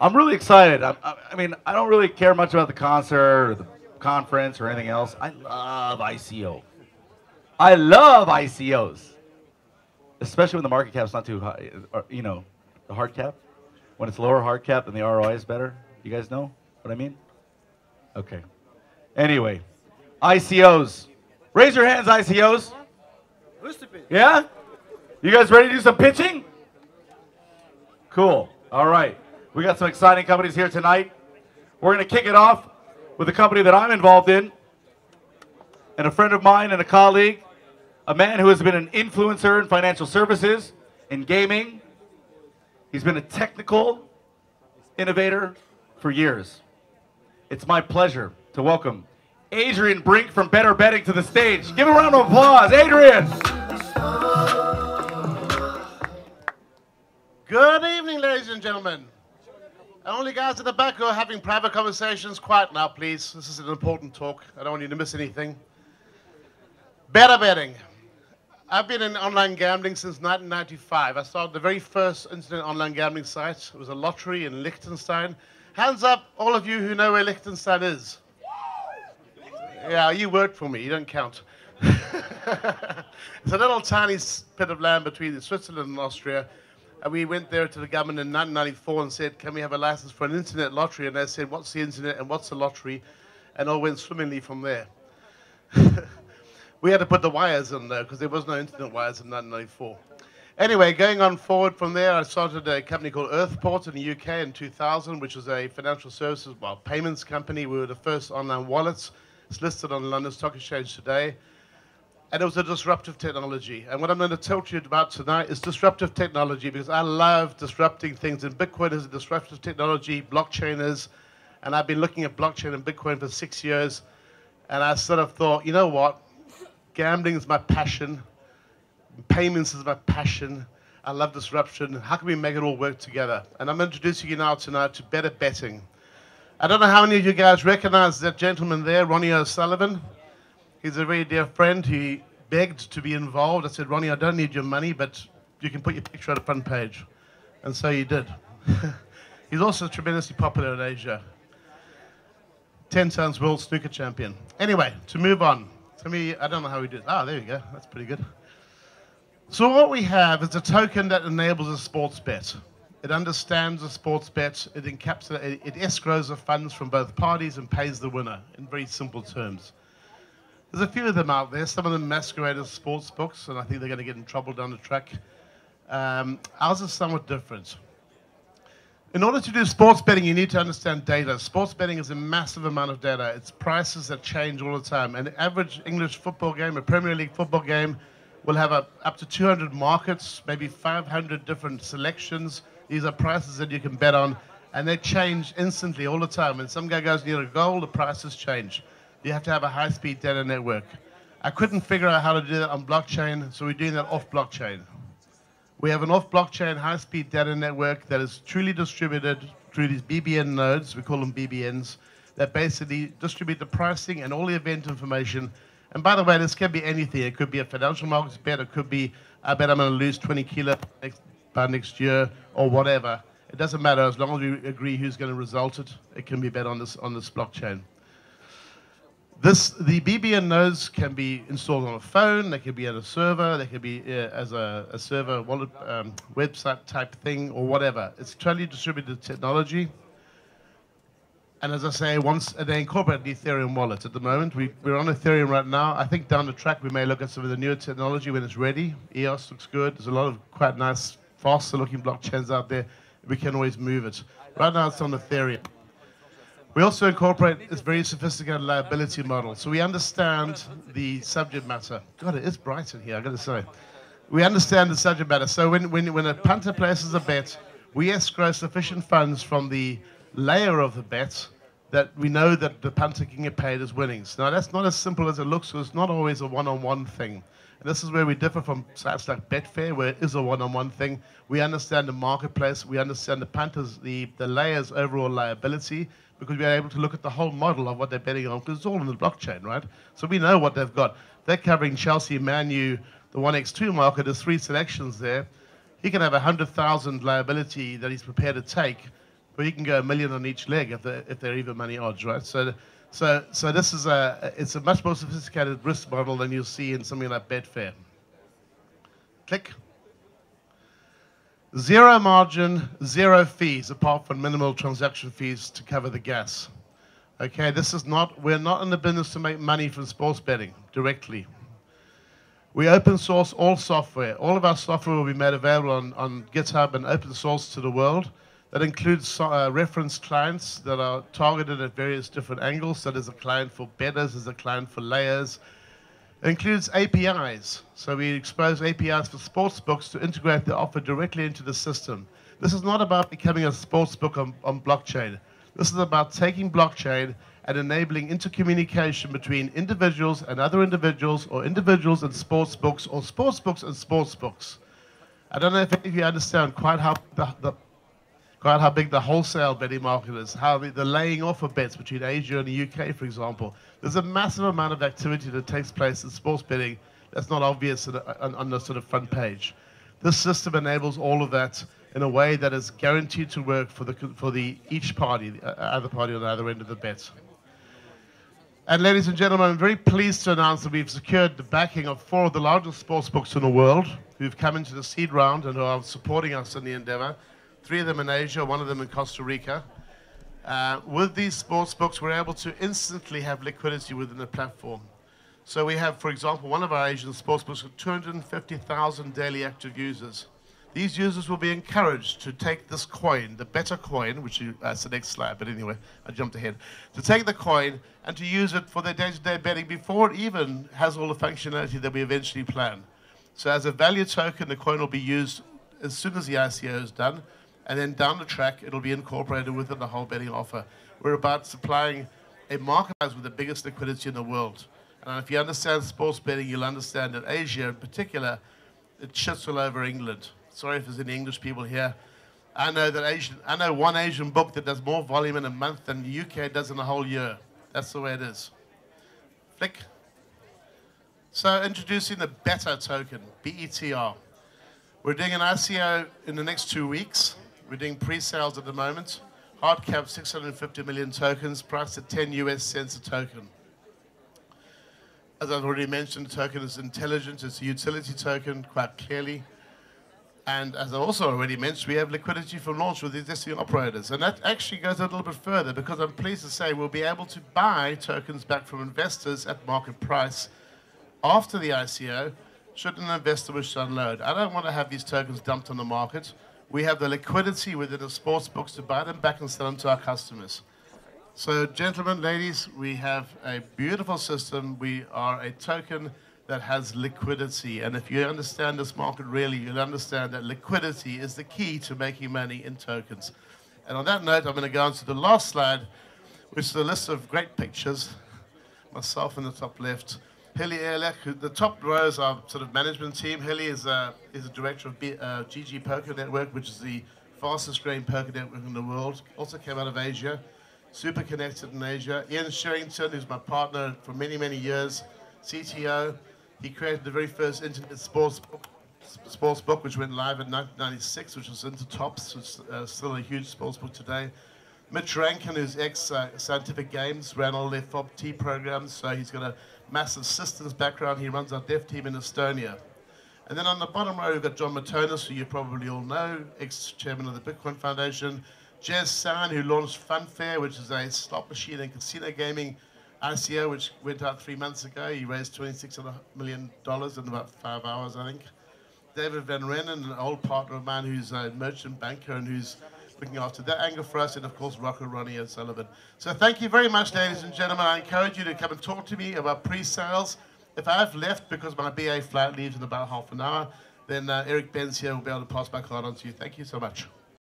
I'm really excited. I mean, I don't really care much about the concert or the conference or anything else. I love ICO. I love ICOs, especially when the market cap's not too high. The hard cap. When it's lower hard cap, then the ROI is better. You guys know what I mean? Okay. Anyway, ICOs. Raise your hands, ICOs. Yeah? You guys ready to do some pitching? Cool. All right. We got some exciting companies here tonight. We're going to kick it off with a company that I'm involved in, and a friend of mine and a colleague, a man who has been an influencer in financial services, in gaming. He's been a technical innovator for years. It's my pleasure to welcome Adriaan Brink from BetterBetting to the stage. Give a round of applause, Adriaan. Good evening, ladies and gentlemen. And all you guys at the back who are having private conversations, quiet now, please. This is an important talk. I don't want you to miss anything. BetterBetting. I've been in online gambling since 1995. I started the very first internet online gambling site. It was a lottery in Liechtenstein. Hands up, all of you who know where Liechtenstein is. Yeah, you worked for me. You don't count. It's a little tiny bit of land between Switzerland and Austria. And we went there to the government in 1994 and said, can we have a license for an internet lottery? And they said, what's the internet and what's the lottery? And all went swimmingly from there. We had to put the wires in there because there was no internet wires in 1994. Anyway, going on forward from there, I started a company called Earthport in the UK in 2000, which was a financial services, payments company. We were the first online wallets. It's listed on the London Stock Exchange today. And it was a disruptive technology. And what I'm going to talk to you about tonight is disruptive technology, because I love disrupting things. And Bitcoin is a disruptive technology, blockchain is. And I've been looking at blockchain and Bitcoin for 6 years. And I sort of thought, you know what? Gambling is my passion. Payments is my passion. I love disruption. How can we make it all work together? And I'm introducing you now tonight to BetterBetting. I don't know how many of you guys recognize that gentleman there, Ronnie O'Sullivan. He's a very dear friend. He begged to be involved. I said, Ronnie, I don't need your money, but you can put your picture on the front page. And so he did. He's also tremendously popular in Asia. 10 times world snooker champion. Anyway, to move on. To me, I don't know how he did. Ah, there you go. That's pretty good. So what we have is a token that enables a sports bet. It understands a sports bet. It encapsulates, it escrows the funds from both parties and pays the winner in very simple terms. There's a few of them out there. Some of them masquerade as sports books, and I think they're going to get in trouble down the track. Ours is somewhat different. In order to do sports betting, you need to understand data. Sports betting is a massive amount of data. It's prices that change all the time. An average English football game, a Premier League football game, will have up to 200 markets, maybe 500 different selections. These are prices that you can bet on, and they change instantly all the time. When some guy goes near a goal, the prices change. You have to have a high-speed data network. I couldn't figure out how to do that on blockchain, so we're doing that off blockchain. We have an off-blockchain high-speed data network that is truly distributed through these BBN nodes, we call them BBNs, that basically distribute the pricing and all the event information. And by the way, this can be anything. It could be a financial markets bet. It could be, I bet I'm going to lose 20 kilo by next year, or whatever. It doesn't matter. As long as we agree who's going to result it, it can be bet on this blockchain. The BBN nodes can be installed on a phone, they can be at a server, they can be as a server wallet website type thing or whatever. It's totally distributed technology. And as I say, once they incorporate the Ethereum wallet at the moment. We're on Ethereum right now. I think down the track we may look at some of the newer technology when it's ready. EOS looks good. There's a lot of quite nice, faster looking blockchains out there. We can always move it. Right now it's on Ethereum. We also incorporate this very sophisticated liability model. So we understand the subject matter. God, it is bright in here, I've got to say. We understand the subject matter. So when a punter places a bet, we escrow sufficient funds from the layer of the bet that we know that the punter can get paid as winnings. Now, that's not as simple as it looks, because it's not always a one-on-one thing. And this is where we differ from sites like Betfair, where it is a one-on-one thing. We understand the marketplace. We understand the punters, the layer's overall liability, because we are able to look at the whole model of what they're betting on, because it's all in the blockchain, right? So we know what they've got. They're covering Chelsea, Man U, the 1x2 market. There's 3 selections there. He can have 100,000 liability that he's prepared to take, but he can go $1 million on each leg if they're even money odds, right? So this is it's a much more sophisticated risk model than you'll see in something like Betfair. Click. Zero margin, zero fees, apart from minimal transaction fees to cover the gas. Okay, we're not in the business to make money from sports betting directly. We open source all software. All of our software will be made available on GitHub and open source to the world. That includes reference clients that are targeted at various different angles. So there's a client for bettors, there's a client for layers. It includes APIs. So we expose APIs for sports books to integrate the offer directly into the system. This is not about becoming a sports book on blockchain. This is about taking blockchain and enabling intercommunication between individuals and other individuals, or individuals and sports books, or sports books and sports books. I don't know if any of you understand quite how big the wholesale betting market is, how the laying off of bets between Asia and the UK, for example. There's a massive amount of activity that takes place in sports betting that's not obvious on the sort of front page. This system enables all of that in a way that is guaranteed to work for each party, the other party on the other end of the bet. And ladies and gentlemen, I'm very pleased to announce that we've secured the backing of 4 of the largest sports books in the world who've come into the seed round and who are supporting us in the endeavor. 3 of them in Asia, 1 of them in Costa Rica. With these sports books, we're able to instantly have liquidity within the platform. So we have, for example, one of our Asian sports books with 250,000 daily active users. These users will be encouraged to take this coin, the better coin, which is the next slide, but anyway, I jumped ahead, to take the coin and to use it for their day-to-day betting before it even has all the functionality that we eventually plan. So as a value token, the coin will be used as soon as the ICO is done, and then down the track, it'll be incorporated within the whole betting offer. We're about supplying a marketplace with the biggest liquidity in the world. And if you understand sports betting, you'll understand that Asia in particular, it shits all over England. Sorry if there's any English people here. I know one Asian book that does more volume in a month than the UK does in a whole year. That's the way it is. Flick. So introducing the Better token, BETR. We're doing an ICO in the next 2 weeks. We're doing pre-sales at the moment. Hard cap 650 million tokens, priced at 10 US cents a token. As I've already mentioned, the token is intelligent. It's a utility token, quite clearly. And as I also already mentioned, we have liquidity from launch with existing operators. And that actually goes a little bit further, because I'm pleased to say we'll be able to buy tokens back from investors at market price after the ICO, should an investor wish to unload. I don't want to have these tokens dumped on the market. We have the liquidity within the sports books to buy them back and sell them to our customers. So gentlemen, ladies, we have a beautiful system. We are a token that has liquidity. And if you understand this market really, you'll understand that liquidity is the key to making money in tokens. And on that note, I'm going to go on to the last slide, which is a list of great pictures. Myself in the top left. Hilly Ehrlich, the top rows are sort of management team. Hilly is a director of GG Poker Network, which is the fastest growing poker network in the world. Also came out of Asia. Super connected in Asia. Ian Sherrington, who's my partner for many, many years, CTO. He created the very first internet sports book, which went live in 1996, which was into Tops, which is still a huge sports book today. Mitch Rankin, who's ex-Scientific Games, ran all their FOB-T programs, so he's got a massive systems background. He runs our dev team in Estonia. And then on the bottom row, we've got John Matonis, who you probably all know, ex-chairman of the Bitcoin Foundation. Jez San, who launched Funfair, which is a slot machine and casino gaming ICO, which went out 3 months ago. He raised $26.5 million in about 5 hours, I think. David Van Rennen, an old partner of mine who's a merchant banker and who's looking after that angle for us, and of course, Rocco, Ronnie, and Sullivan. So thank you very much, ladies and gentlemen. I encourage you to come and talk to me about pre-sales. If I've left because my BA flight leaves in about half an hour, then Eric Benz here will be able to pass my card on to you. Thank you so much.